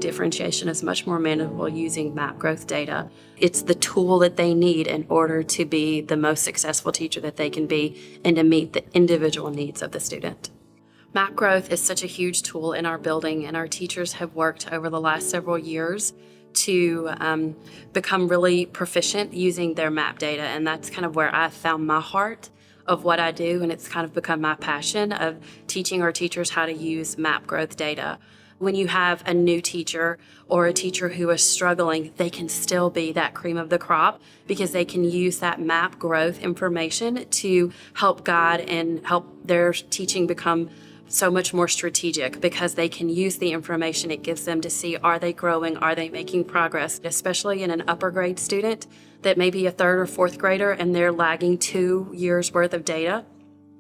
differentiation is much more manageable using map growth data. It's the tool that they need in order to be the most successful teacher that they can be and to meet the individual needs of the student. Map growth is such a huge tool in our building, and our teachers have worked over the last several years to become really proficient using their map data. And that's kind of where I found my heart of what I do, and it's kind of become my passion of teaching our teachers how to use map growth data. When you have a new teacher or a teacher who is struggling, they can still be that cream of the crop because they can use that map growth information to help guide and help their teaching become so much more strategic, because they can use the information it gives them to see, are they growing, are they making progress, especially in an upper grade student that may be a third or fourth grader and they're lagging 2 years worth of data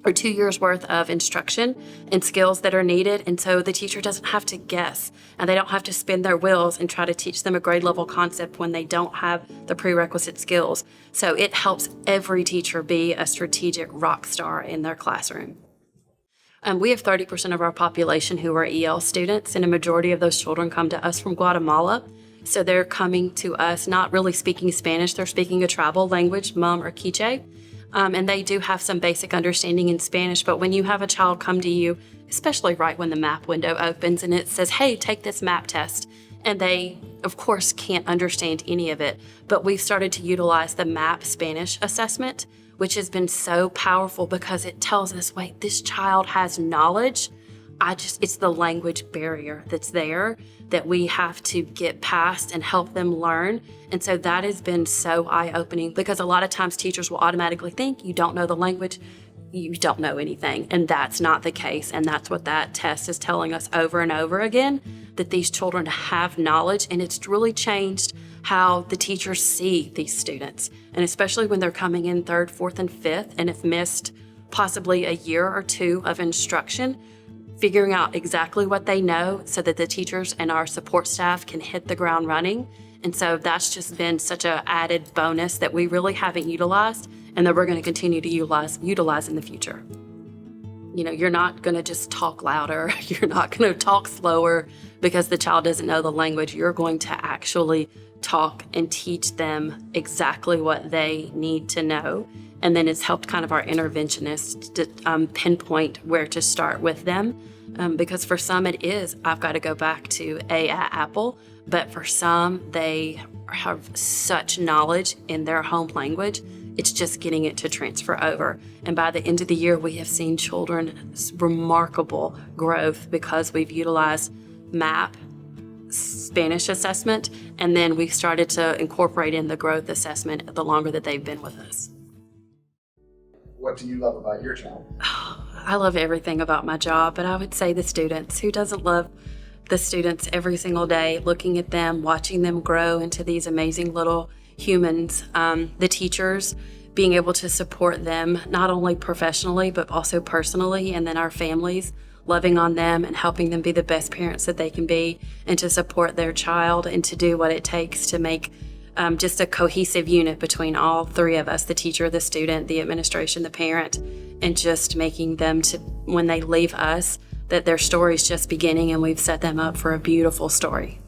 or 2 years worth of instruction and skills that are needed. And so the teacher doesn't have to guess, and they don't have to spin their wheels and try to teach them a grade level concept when they don't have the prerequisite skills. So it helps every teacher be a strategic rock star in their classroom. We have 30% of our population who are EL students, and a majority of those children come to us from Guatemala. So they're coming to us not really speaking Spanish, they're speaking a tribal language, Mum or Kiche. And they do have some basic understanding in Spanish, but when you have a child come to you, especially right when the map window opens and it says, hey, take this map test, and they, of course, can't understand any of it, but we've started to utilize the MAP Spanish assessment, which has been so powerful because it tells us, wait, this child has knowledge. It's the language barrier that's there that we have to get past and help them learn. And so that has been so eye-opening, because a lot of times teachers will automatically think you don't know the language, you don't know anything. And that's not the case. And that's what that test is telling us over and over again, that these children have knowledge, and it's really changed how the teachers see these students. And especially when they're coming in third, fourth, and fifth and have missed possibly a year or two of instruction, figuring out exactly what they know so that the teachers and our support staff can hit the ground running. And so that's just been such an added bonus that we really haven't utilized and that we're going to continue to utilize in the future. You know, you're not going to just talk louder. You're not going to talk slower because the child doesn't know the language. You're going to actually talk and teach them exactly what they need to know. And then it's helped kind of our interventionists to pinpoint where to start with them. Because for some it is, I've got to go back to A at Apple. But for some, they have such knowledge in their home language, it's just getting it to transfer over. And by the end of the year, we have seen children's remarkable growth because we've utilized MAP, Spanish assessment, and then we started to incorporate in the growth assessment the longer that they've been with us. What do you love about your job? I love everything about my job, but I would say the students. Who doesn't love the students every single day, looking at them, watching them grow into these amazing little humans? The teachers, being able to support them, not only professionally, but also personally, and then our families, loving on them and helping them be the best parents that they can be, and to support their child and to do what it takes to make just a cohesive unit between all three of us, the teacher, the student, the administration, the parent, and just making them to, when they leave us, that their story's just beginning and we've set them up for a beautiful story.